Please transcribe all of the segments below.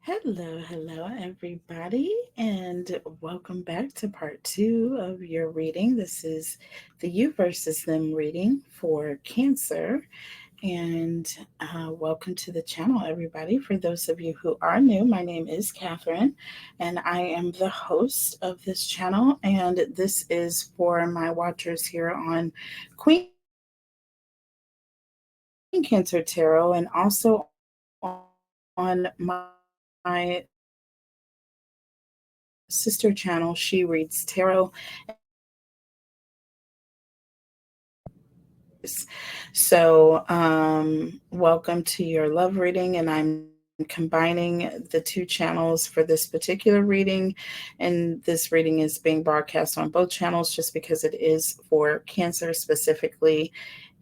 Hello, everybody, and welcome back to part two of your reading. This is the you versus them reading for Cancer, and welcome to the channel, everybody. For those of you who are new, my name is Catherine, and I am the host of this channel. And this is for my watchers here on Queen Cancer Tarot, and also on my sister channel, She Reads Tarot. So, welcome to your love reading, and I'm combining the two channels for this particular reading. And this reading is being broadcast on both channels just because it is for Cancer specifically.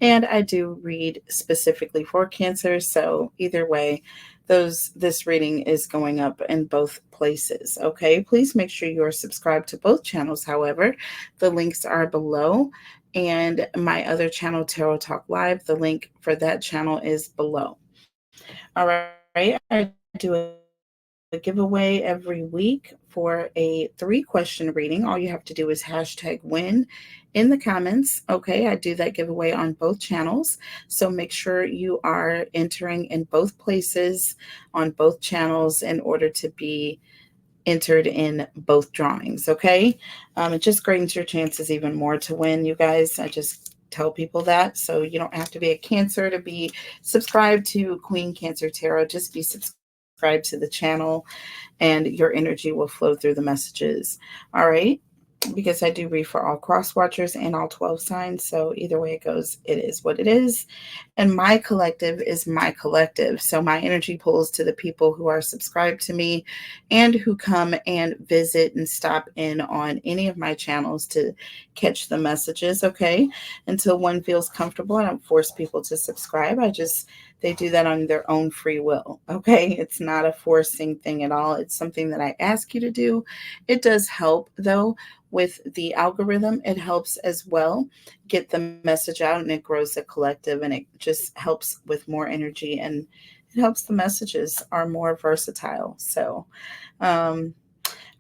And I do read specifically for Cancer. So, either way, this reading is going up in both places. Okay, please make sure you are subscribed to both channels. However, the links are below, and my other channel, Tarot Talk Live, the link for that channel is below. All right, I do a giveaway every week for a 3-question reading. All you have to do is hashtag win in the comments. Okay, I do that giveaway on both channels. So make sure you are entering in both places on both channels in order to be entered in both drawings. Okay, it just greatens your chances even more to win, you guys. I just tell people that, so you don't have to be a Cancer to be subscribed to Queen Cancer Tarot. Just be subscribed to the channel, and your energy will flow through the messages. All right, because I do read for all cross watchers and all 12 signs. So either way it goes, it is what it is. And my collective is my collective. So my energy pulls to the people who are subscribed to me and who come and visit and stop in on any of my channels to catch the messages. Okay. Until one feels comfortable. I don't force people to subscribe. They do that on their own free will. Okay. It's not a forcing thing at all. It's something that I ask you to do. It does help though with the algorithm. It helps as well get the message out, and it grows a collective, and it just helps with more energy, and it helps the messages are more versatile. So, um,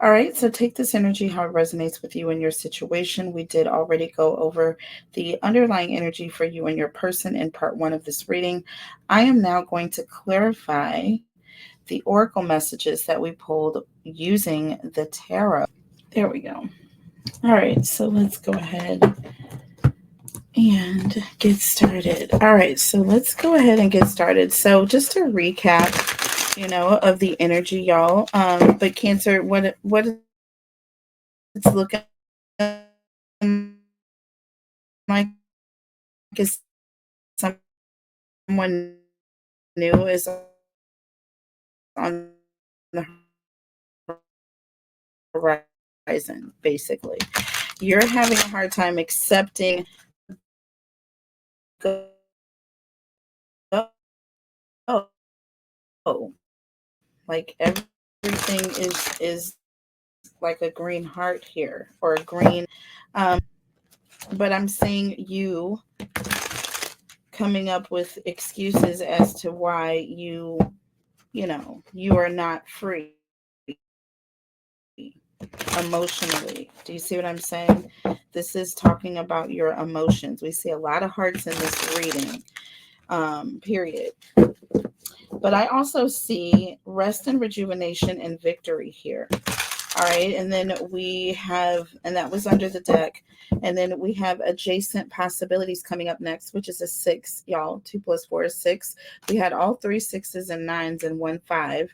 all right, so take this energy how it resonates with you and your situation. We did already go over the underlying energy for you and your person in part one of this reading. I am now going to clarify the oracle messages that we pulled using the tarot. There we go. All right, so let's go ahead and get started. All right, so let's go ahead and get started. So just to recap, of the energy, y'all. But Cancer, what it's looking like is someone new is on the horizon, basically. You're having a hard time accepting go. Like everything is like a green heart here, or a green but I'm seeing you coming up with excuses as to why you are not free emotionally. Do you see what I'm saying? This is talking about your emotions. We see a lot of hearts in this reading, period. But I also see rest and rejuvenation and victory here. All right. And then we have, and that was under the deck. And then we have adjacent possibilities coming up next, which is a 6, y'all. 2 + 4 is 6. We had all 3 6s and 9s and 1 5.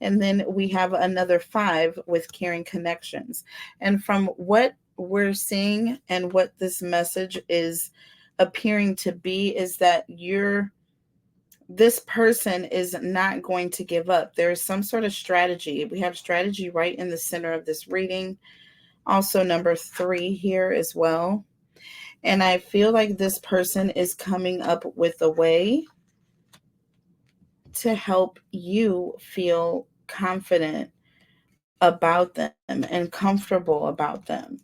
And then we have another 5 with caring connections. And from what we're seeing and what this message is appearing to be is that this person is not going to give up. There's some sort of strategy. We have strategy right in the center of this reading. Also number 3 here as well. And I feel like this person is coming up with a way to help you feel confident about them and comfortable about them.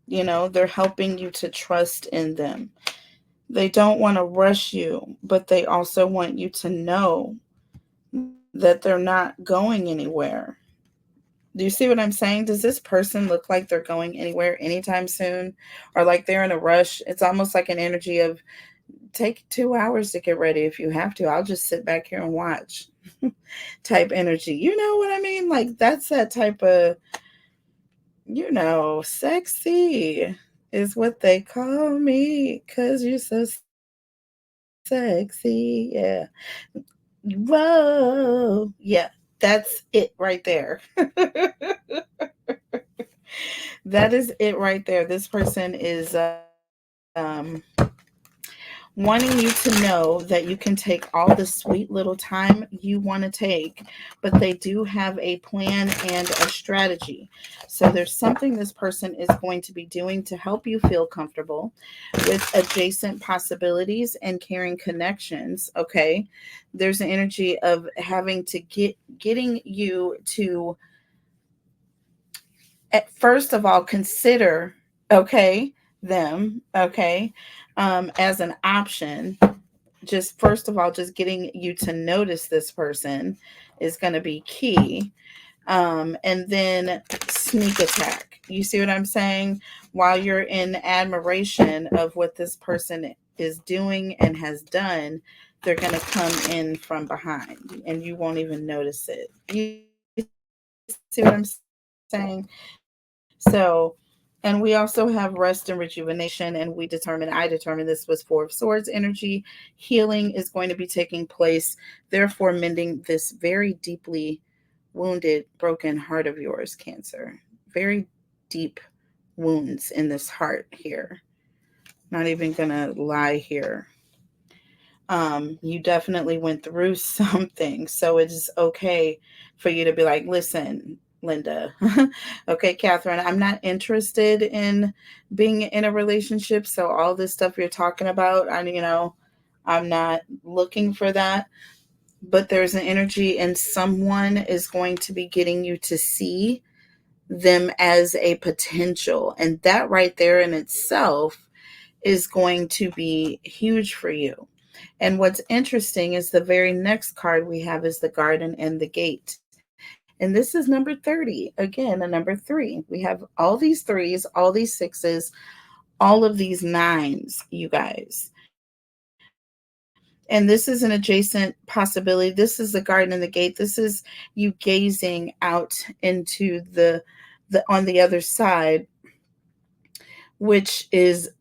They're helping you to trust in them. They don't want to rush you, but they also want you to know that they're not going anywhere. Do you see what I'm saying? Does this person look like they're going anywhere anytime soon, or like they're in a rush? It's almost like an energy of take 2 hours to get ready if you have to. I'll just sit back here and watch type energy. You know what I mean? Like that's that type of, sexy is what they call me because you're so sexy. Yeah. Whoa. Yeah. That's it right there. That is it right there. This person is wanting you to know that you can take all the sweet little time you want to take, but they do have a plan and a strategy. So there's something this person is going to be doing to help you feel comfortable with adjacent possibilities and caring connections. Okay. There's an energy of having to getting you to, at first of all, consider, okay, them, okay, as an option. Just first of all, just getting you to notice this person is going to be key. And then sneak attack. You see what I'm saying? While you're in admiration of what this person is doing and has done, they're going to come in from behind and you won't even notice it. You see what I'm saying? So, and we also have rest and rejuvenation, and I determined this was Four of Swords energy. Healing is going to be taking place, therefore mending this very deeply wounded, broken heart of yours, Cancer. Very deep wounds in this heart here. Not even gonna lie here. You definitely went through something, so it is okay for you to be like, listen, Linda. Okay, Catherine, I'm not interested in being in a relationship. So all this stuff you're talking about, I'm not looking for that. But there's an energy, and someone is going to be getting you to see them as a potential. And that right there in itself is going to be huge for you. And what's interesting is the very next card we have is the Garden and the Gate. And this is number 30. Again, a number 3. We have all these threes, all these sixes, all of these nines, you guys. And this is an adjacent possibility. This is the Garden and the Gate. This is you gazing out into the on the other side, which is,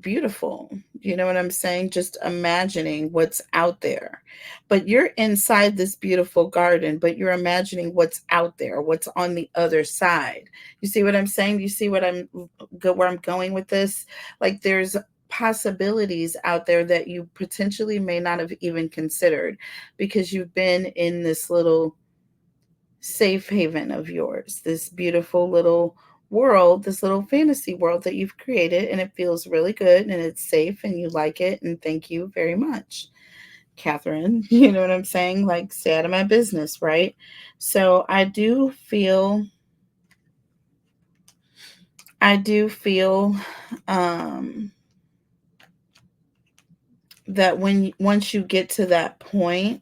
beautiful. You know what I'm saying? Just imagining what's out there. But you're inside this beautiful garden, but you're imagining what's out there, what's on the other side. You see what I'm saying? You see where I'm going with this? Like there's possibilities out there that you potentially may not have even considered because you've been in this little safe haven of yours, this beautiful little world, this little fantasy world that you've created, and it feels really good and it's safe and you like it. And thank you very much, Catherine. You know what I'm saying? Like, stay out of my business, right? So I do feel that once you get to that point,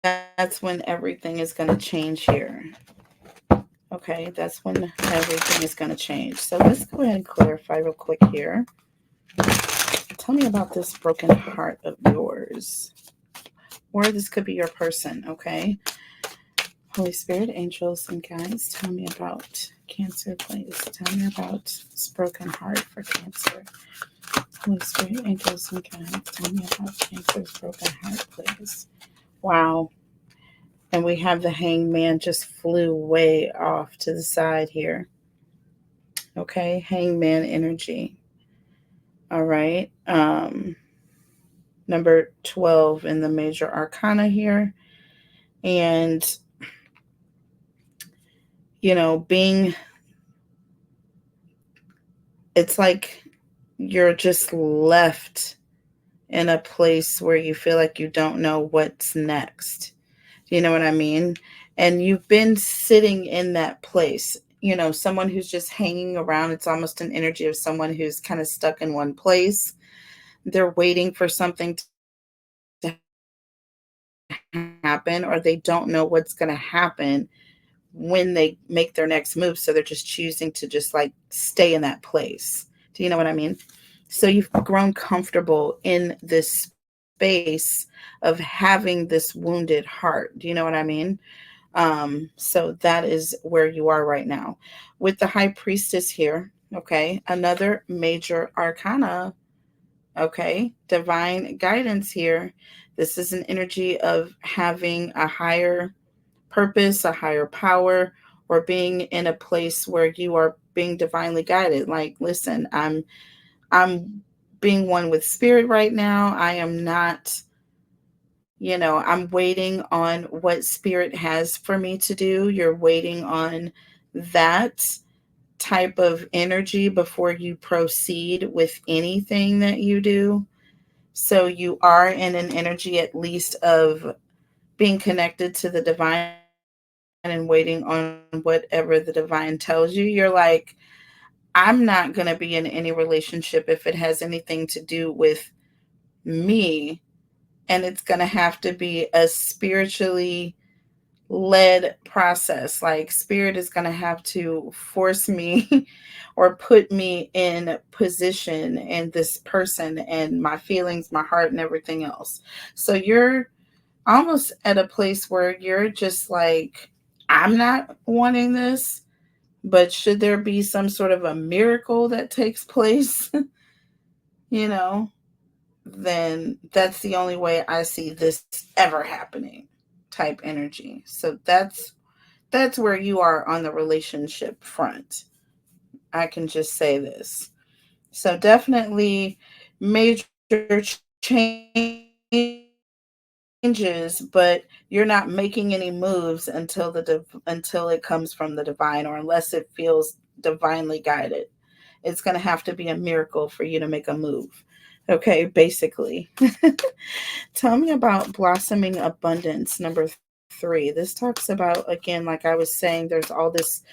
that's when everything is going to change here. Okay, that's when everything is going to change. So let's go ahead and clarify real quick here. Tell me about this broken heart of yours. Or this could be your person, okay? Holy Spirit, angels, and guides, tell me about Cancer, please. Tell me about this broken heart for Cancer. Holy Spirit, angels, and guides, tell me about Cancer's broken heart, please. Wow. And we have the Hangman just flew way off to the side here. Okay, Hangman energy. All right. Number 12 in the major arcana here. And, it's like you're just left in a place where you feel like you don't know what's next. You know what I mean? And you've been sitting in that place, someone who's just hanging around. It's almost an energy of someone who's kind of stuck in one place. they're waiting for something to happen, or they don't know what's going to happen when they make their next move. So they're just choosing to just like stay in that place. Do you know what I mean? So you've grown comfortable in this space of having this wounded heart. Do you know what I mean? So that is where you are right now. With the high priestess here, okay, another major arcana, okay, divine guidance here. This is an energy of having a higher purpose, a higher power, or being in a place where you are being divinely guided. Like, listen, I'm being one with spirit right now. I am not, I'm waiting on what spirit has for me to do. You're waiting on that type of energy before you proceed with anything that you do. So you are in an energy at least of being connected to the divine and waiting on whatever the divine tells you. You're like, I'm not going to be in any relationship if it has anything to do with me. And it's going to have to be a spiritually led process. Like, spirit is going to have to force me or put me in position and this person and my feelings, my heart, and everything else. So you're almost at a place where you're just like, I'm not wanting this, but should there be some sort of a miracle that takes place, you know, then that's the only way I see this ever happening type energy. So that's where you are on the relationship front. I can just say this. So definitely major changes, but you're not making any moves until until it comes from the divine, or unless it feels divinely guided. It's going to have to be a miracle for you to make a move. Okay, basically. Tell me about blossoming abundance, number 3. This talks about, again, like I was saying, there's all this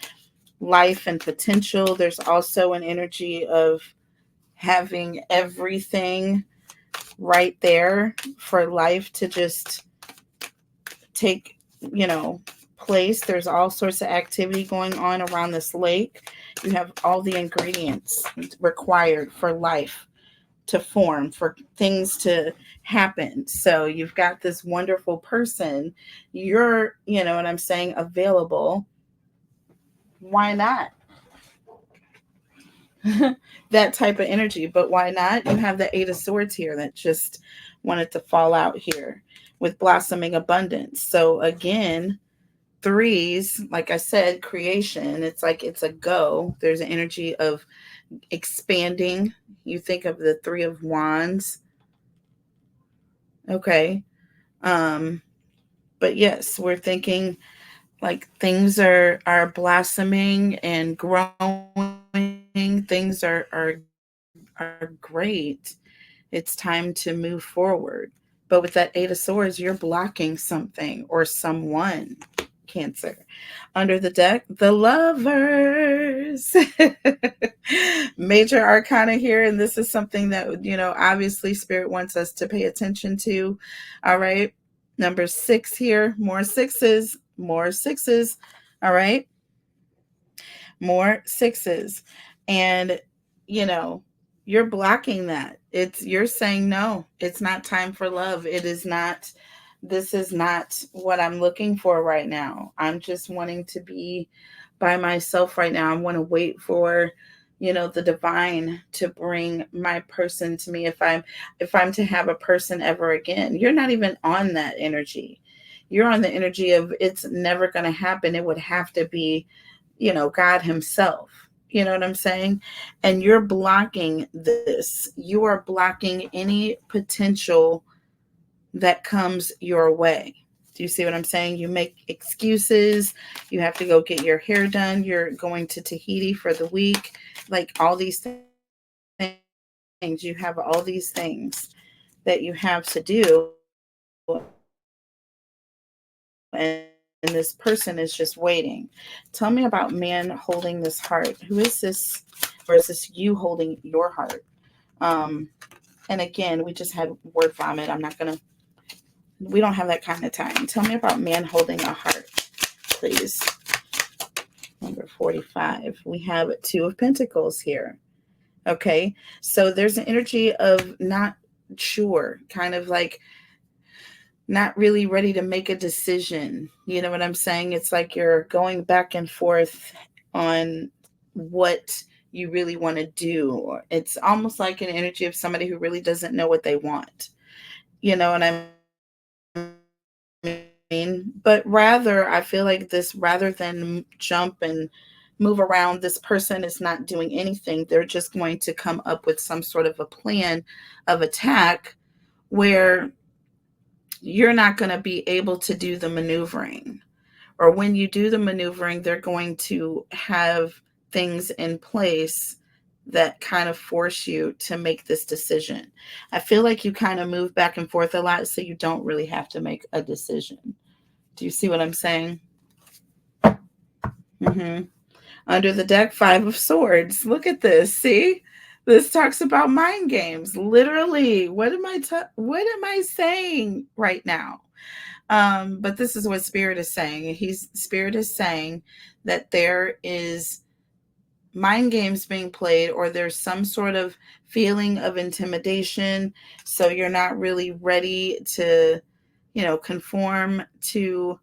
life and potential. There's also an energy of having everything right there for life to just take, place. There's all sorts of activity going on around this lake. You have all the ingredients required for life to form, for things to happen. So you've got this wonderful person. You're, what I'm saying, available. Why not? That type of energy. But why not? You have the 8 of Swords here that just wanted to fall out here with blossoming abundance. So again, 3s, like I said, creation. It's like it's a go. There's an energy of expanding. You think of the 3 of Wands. Okay. But yes, we're thinking like things are blossoming and growing. Things are great. It's time to move forward. But with that 8 of Swords, you're blocking something or someone, Cancer. Under the deck, the Lovers. Major arcana here. And this is something that, obviously Spirit wants us to pay attention to. All right. Number 6 here. More sixes. More sixes. All right. More sixes. And, you know, you're blocking that. You're saying, no, it's not time for love. This is not what I'm looking for right now. I'm just wanting to be by myself right now. I want to wait for, the divine to bring my person to me. If I'm to have a person ever again, you're not even on that energy. You're on the energy of it's never going to happen. It would have to be, God himself. You know what I'm saying? And you're blocking this. You are blocking any potential that comes your way. Do you see what I'm saying? You make excuses. You have to go get your hair done. You're going to Tahiti for the week. Like all these things. You have all these things that you have to do. And this person is just waiting. Tell me about man holding this heart. Who is this? Or is this you holding your heart? And again, we just had word vomit. We don't have that kind of time. Tell me about man holding a heart, please. Number 45. We have Two of Pentacles here. Okay. So there's an energy of not sure, kind of like not really ready to make a decision. You know what I'm saying? It's like you're going back and forth on what you really want to do. It's almost like an energy of somebody who really doesn't know what they want. You know what I mean? But rather, I feel like this, rather than jump and move around, this person is not doing anything. They're just going to come up with some sort of a plan of attack where you're not going to be able to do the maneuvering. Or when you do the maneuvering, they're going to have things in place that kind of force you to make this decision. I feel like you kind of move back and forth a lot, so you don't really have to make a decision. Do you see what I'm saying? Mm-hmm. Under the deck, Five of Swords. Look at this. See? This talks about mind games. Literally, what am I saying right now? But this is what Spirit is saying. Spirit is saying that there is mind games being played, or there's some sort of feeling of intimidation. So you're not really ready to, conform to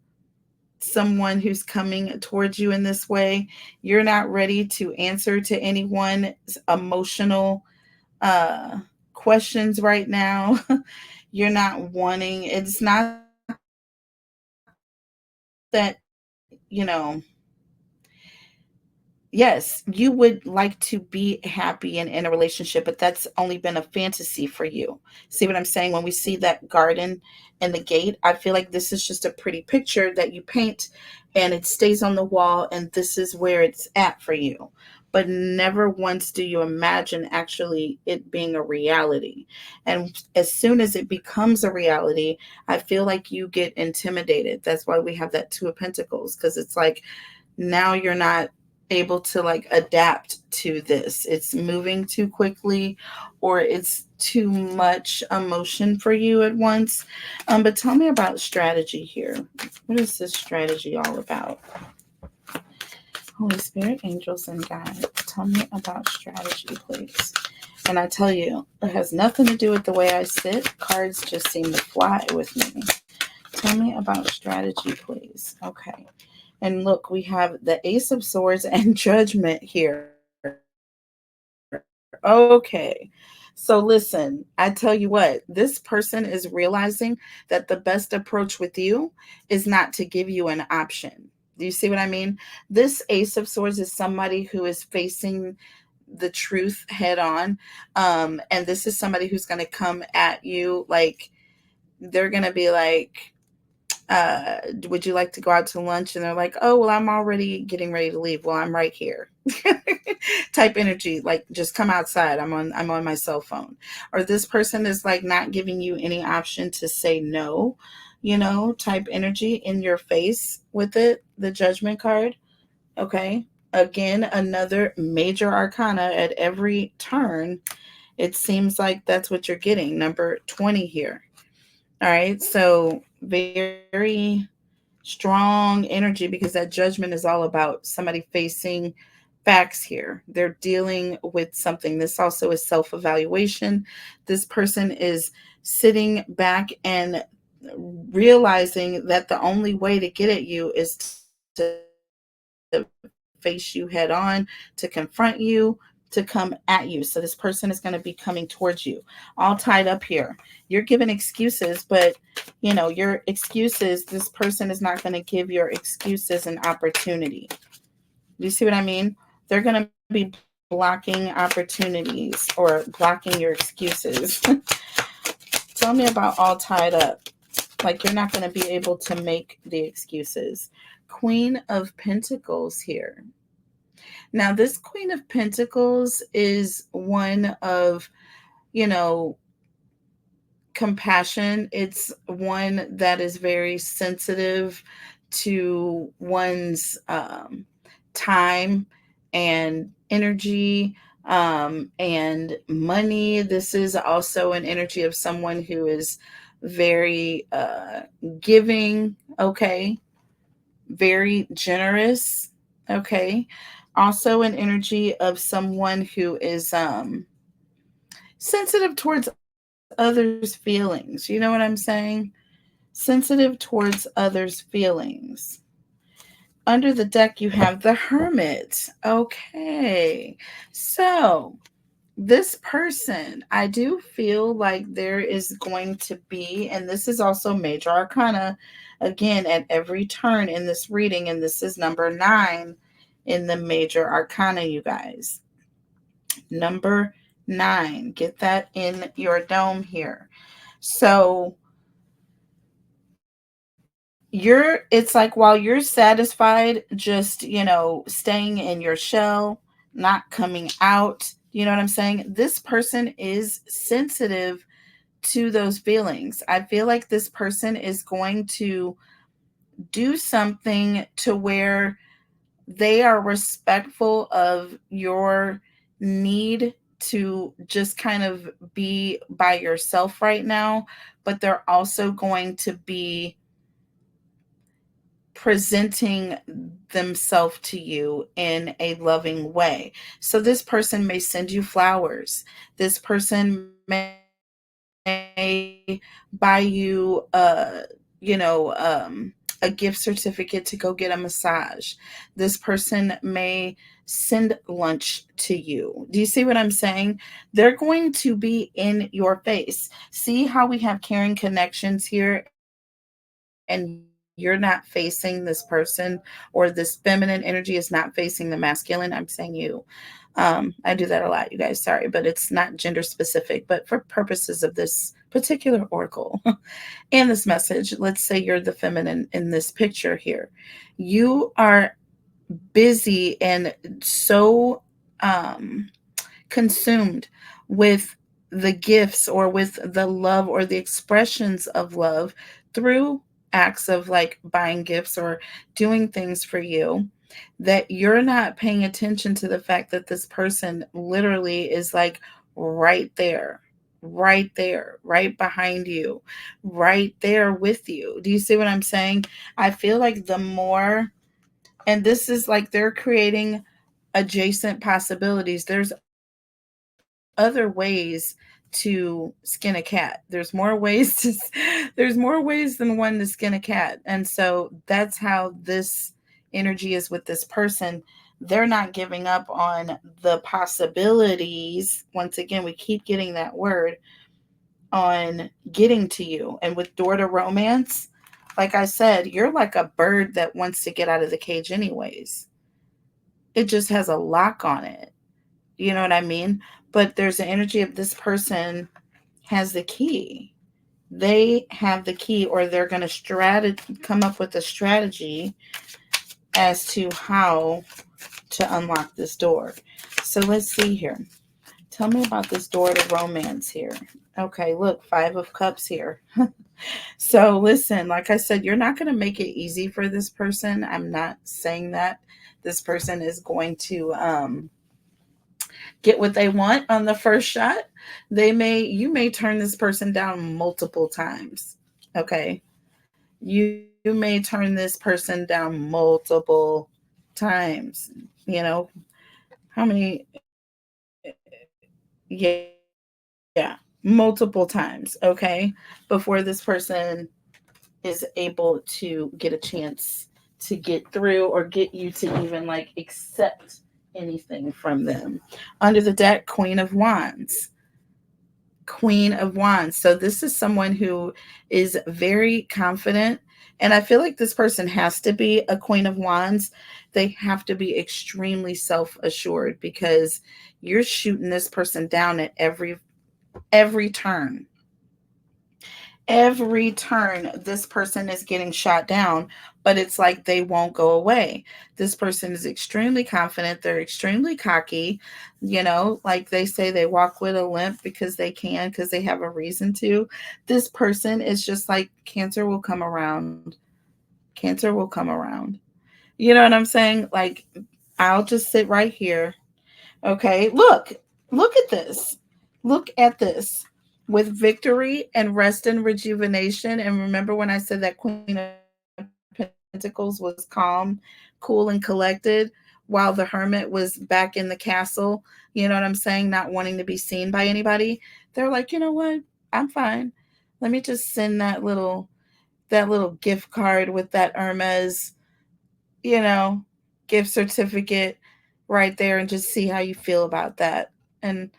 someone who's coming towards you in this way. You're not ready to answer to anyone's emotional questions right now. You're not wanting, it's not that, you know, yes, you would like to be happy and in a relationship, but that's only been a fantasy for you. See what I'm saying? When we see that garden and the gate, I feel like this is just a pretty picture that you paint and it stays on the wall, and this is where it's at for you. But never once do you imagine actually it being a reality. And as soon as it becomes a reality, I feel like you get intimidated. That's why we have that Two of Pentacles, because it's like now you're not able to like adapt to this. It's moving too quickly, or it's too much emotion for you at once. But tell me about strategy here. What is this strategy all about? Holy Spirit, angels, and God, tell me about strategy, please. And I tell you, it has nothing to do with the way I sit. Cards just seem to fly with me. Tell me about strategy, please. Okay. And look, we have the Ace of Swords and Judgment here. Okay. So listen, I tell you what, this person is realizing that the best approach with you is not to give you an option. Do you see what I mean? This Ace of Swords is somebody who is facing the truth head on. And this is somebody who's going to come at you like, they're going to be like, would you like to go out to lunch? And they're like, oh, well, I'm already getting ready to leave. Well, I'm right here. Type energy, like just come outside. I'm on my cell phone. Or this person is like not giving you any option to say no, type energy in your face with it, the Judgment card. Okay. Again, another major arcana at every turn. It seems like that's what you're getting. Number 20 here. All right. So very strong energy, because that Judgment is all about somebody facing facts here. They're dealing with something. This also is self-evaluation. This person is sitting back and realizing that the only way to get at you is to face you head on, to confront you, to come at you. So this person is going to be coming towards you, all tied up here. You're giving excuses, but your excuses, this person is not going to give your excuses an opportunity. Do you see what I mean? They're going to be blocking opportunities or blocking your excuses. Tell me about all tied up. Like you're not going to be able to make the excuses. Queen of Pentacles here. Now, this Queen of Pentacles is one of, compassion. It's one that is very sensitive to one's time and energy. And money. This is also an energy of someone who is very giving, okay, very generous, okay. Also an energy of someone who is sensitive towards others' feelings. You know what I'm saying? Sensitive towards others' feelings. Under the deck, you have the Hermit. Okay. So, this person, I do feel like there is going to be, and this is also major arcana, again, at every turn in this reading, and this is number 9 in the major arcana, you guys. Number 9. Get that in your dome here. So, it's like while you're satisfied just, staying in your shell, not coming out, you know what I'm saying? This person is sensitive to those feelings. I feel like this person is going to do something to where they are respectful of your need to just kind of be by yourself right now, but they're also going to be presenting themselves to you in a loving way. So this person may send you flowers. This person may buy you a gift certificate to go get a massage. This person may send lunch to you. Do you see what I'm saying? They're going to be in your face. See how we have caring connections here, and you're not facing this person, or this feminine energy is not facing the masculine. I'm saying you. I do that a lot, you guys. Sorry, but it's not gender specific. But for purposes of this particular oracle and this message, let's say you're the feminine in this picture here. You are busy and so consumed with the gifts or with the love or the expressions of love through acts of like buying gifts or doing things for you, that you're not paying attention to the fact that this person literally is like right there, right there, right behind you, right there with you. Do you see what I'm saying? I feel like the more, and this is like they're creating adjacent possibilities. There's other ways to skin a cat. There's more ways than one to skin a cat. And so that's how this energy is with this person. They're not giving up on the possibilities. Once again, we keep getting that word, on getting to you. And with door to romance, like I said, you're like a bird that wants to get out of the cage anyways. It just has a lock on it. You know what I mean? But there's an energy of this person has the key. They have the key, or they're going to come up with a strategy as to how to unlock this door. So let's see here. Tell me about this door to romance here. Okay, look, 5 of Cups here. So listen, like I said, you're not going to make it easy for this person. I'm not saying that this person is going to get what they want on the first shot. You may turn this person down multiple times. Okay. You may turn this person down multiple times. You know, how many? Yeah, multiple times. Okay. Before this person is able to get a chance to get through or get you to even like accept anything from them. Under the deck, Queen of Wands. Queen of Wands. So this is someone who is very confident. And I feel like this person has to be a Queen of Wands. They have to be extremely self-assured, because you're shooting this person down at every turn. Every turn, this person is getting shot down, but it's like they won't go away. This person is extremely confident. They're extremely cocky. Like they say, they walk with a limp because they can, because they have a reason to. This person is just like, Cancer will come around. Cancer will come around. You know what I'm saying? Like, I'll just sit right here. Okay, look at this. Look at this. With victory and rest and rejuvenation. And remember when I said that Queen of Pentacles was calm, cool, and collected, while the Hermit was back in the castle, you know what I'm saying, not wanting to be seen by anybody. They're like, you know what? I'm fine. Let me just send that little gift card with that Hermes, you know, gift certificate right there and just see how you feel about that. And,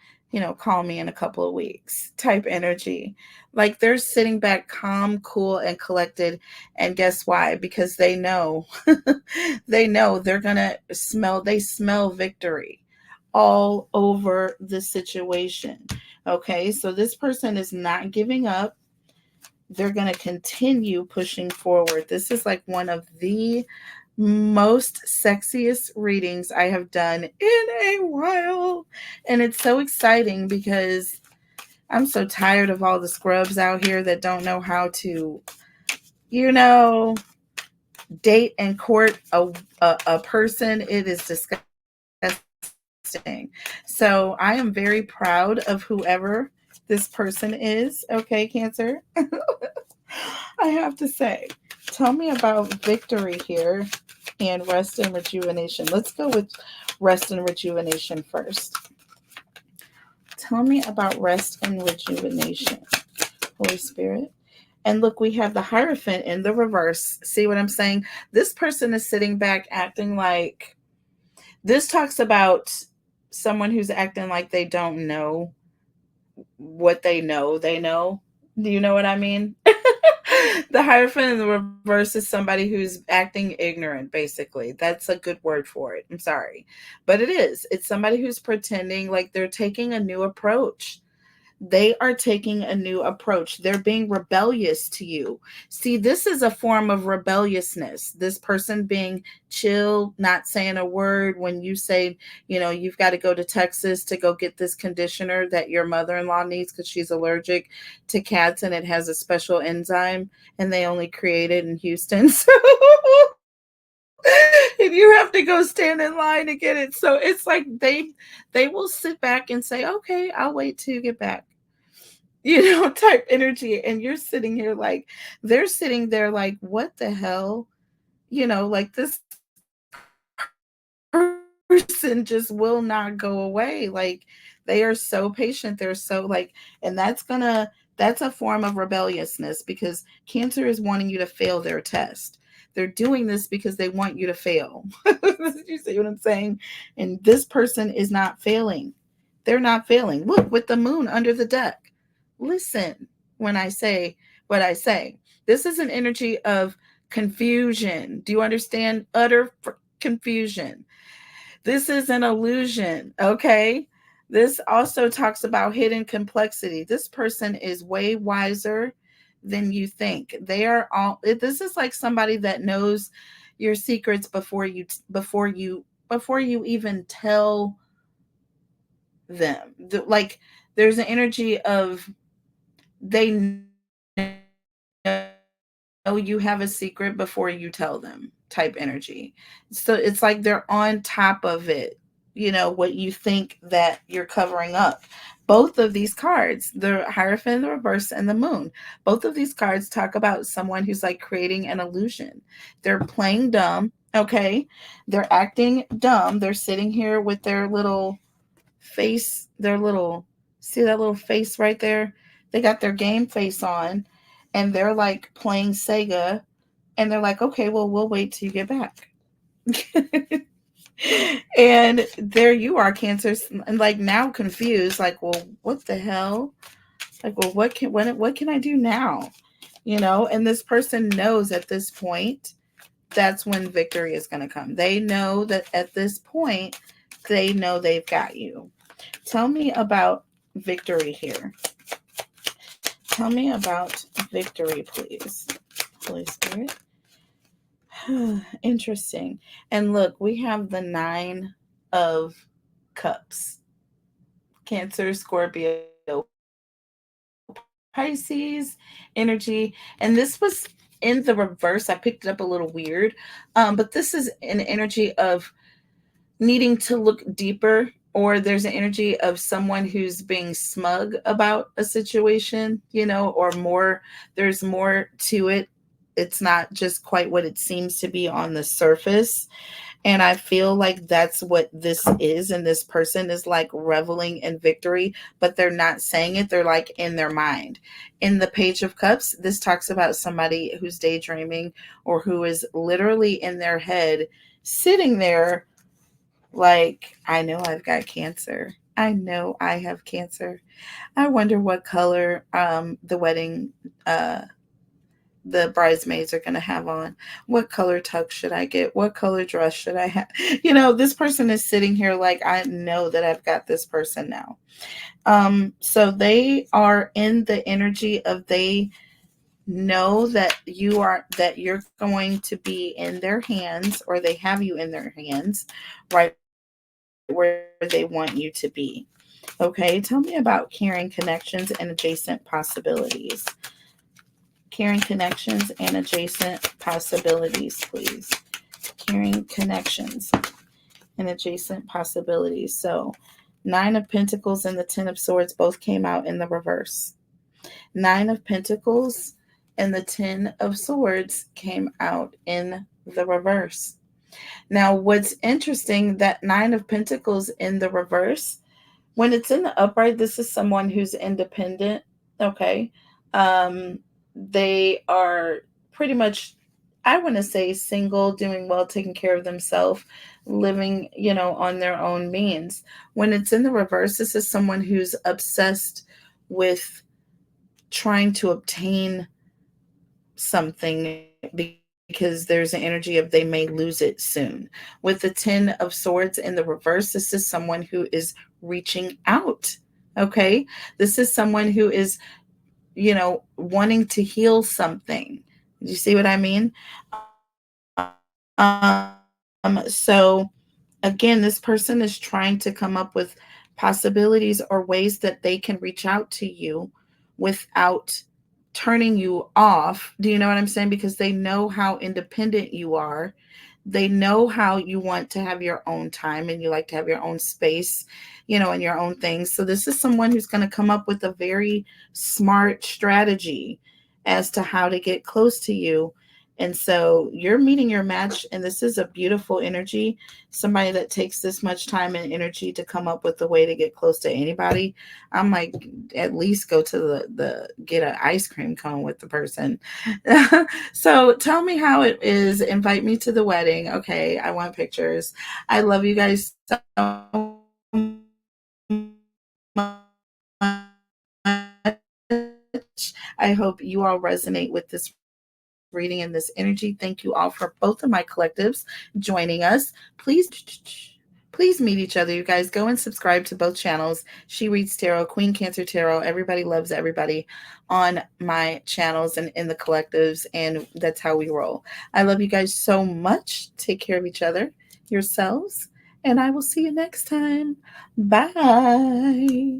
call me in a couple of weeks type energy. Like they're sitting back calm, cool, and collected. And guess why? Because they know, they know they smell victory all over the situation. Okay. So this person is not giving up. They're going to continue pushing forward. This is like one of the most sexiest readings I have done in a while. And it's so exciting because I'm so tired of all the scrubs out here that don't know how to, you know, date and court a person. It is disgusting. So I am very proud of whoever this person is. Okay, Cancer. I have to say, tell me about victory here and rest and rejuvenation. Let's go with rest and rejuvenation first. Tell me about rest and rejuvenation, Holy Spirit. And look, we have the Hierophant in the reverse. See what I'm saying? This person is sitting back acting like, this talks about someone who's acting like they don't know what they know. Do you know what I mean? The Hierophant in the reverse is somebody who's acting ignorant, basically. That's a good word for it. I'm sorry. But it is. It's somebody who's pretending like they're taking a new approach. They are taking a new approach. They're being rebellious to you. See, this is a form of rebelliousness. This person being chill, not saying a word when you say, you've got to go to Texas to go get this conditioner that your mother-in-law needs because she's allergic to cats and it has a special enzyme and they only create it in Houston. So and you have to go stand in line to get it. So it's like they will sit back and say, okay, I'll wait till you get back. Type energy. And you're sitting here like, they're sitting there like, what the hell? Like this person just will not go away. Like they are so patient. They're so like, and that's a form of rebelliousness because Cancer is wanting you to fail their test. They're doing this because they want you to fail. You see what I'm saying? And this person is not failing. They're not failing. Look, with the moon under the deck. Listen when I say what I say. This is an energy of confusion. Do you understand? Utter confusion. This is an illusion, okay? This also talks about hidden complexity. This person is way wiser than you think. This is like somebody that knows your secrets before you even tell them. Like there's an energy of they know you have a secret before you tell them type energy. So it's like they're on top of it, what you think that you're covering up. Both of these cards, the Hierophant in the reverse and the moon, both of these cards talk about someone who's like creating an illusion. They're playing dumb, okay? They're acting dumb. They're sitting here with their little face, see that little face right there? They got their game face on and they're like playing Sega and they're like, okay, well, we'll wait till you get back. And there you are, Cancer, and like now confused, like, well, what the hell? Like, well, what can I do now? And this person knows at this point that's when victory is going to come. They know that at this point, they know they've got you. Tell me about victory here. Tell me about victory, please, Holy Spirit. Interesting. And look, we have the 9 of Cups. Cancer, Scorpio, Pisces energy. And this was in the reverse. I picked it up a little weird. But this is an energy of needing to look deeper or there's an energy of someone who's being smug about a situation, or there's more to it. It's not just quite what it seems to be on the surface. And I feel like that's what this is. And this person is like reveling in victory, but they're not saying it. They're like in their mind. In the Page of Cups, this talks about somebody who's daydreaming or who is literally in their head sitting there like, I know I've got cancer. I know I have cancer. I wonder what color the wedding the bridesmaids are going to have on. What color tux should I get? What color dress should I have? This person is sitting here like, I know that I've got this person now. So they are in the energy of, they know that you're going to be in their hands, or they have you in their hands right where they want you to be. Okay, tell me about caring connections and adjacent possibilities. Caring connections and adjacent possibilities, please. Caring connections and adjacent possibilities. So 9 of Pentacles and the 10 of Swords both came out in the reverse. 9 of Pentacles and the 10 of Swords came out in the reverse. Now, what's interesting, that 9 of Pentacles in the reverse, when it's in the upright, this is someone who's independent, okay? They are pretty much, I want to say, single, doing well, taking care of themselves, living, on their own means. When it's in the reverse, this is someone who's obsessed with trying to obtain something, because there's an energy of they may lose it soon. With the 10 of Swords in the reverse, this is someone who is reaching out. Okay. This is someone who is, wanting to heal something. Do you see what I mean? So again, this person is trying to come up with possibilities or ways that they can reach out to you without turning you off. Do you know what I'm saying? Because they know how independent you are. They know how you want to have your own time and you like to have your own space, and your own things. So this is someone who's going to come up with a very smart strategy as to how to get close to you. And so you're meeting your match, and this is a beautiful energy. Somebody that takes this much time and energy to come up with a way to get close to anybody. I'm like, at least go to the get an ice cream cone with the person. So tell me how it is. Invite me to the wedding. Okay, I want pictures. I love you guys so much. I hope you all resonate with this reading and this energy. Thank you all for both of my collectives joining us. Please meet each other. You guys go and subscribe to both channels. She Reads Tarot, Queen Cancer Tarot. Everybody loves everybody on my channels and in the collectives, and that's how we roll. I love you guys so much. Take care of each other, yourselves, and I will see you next time. Bye.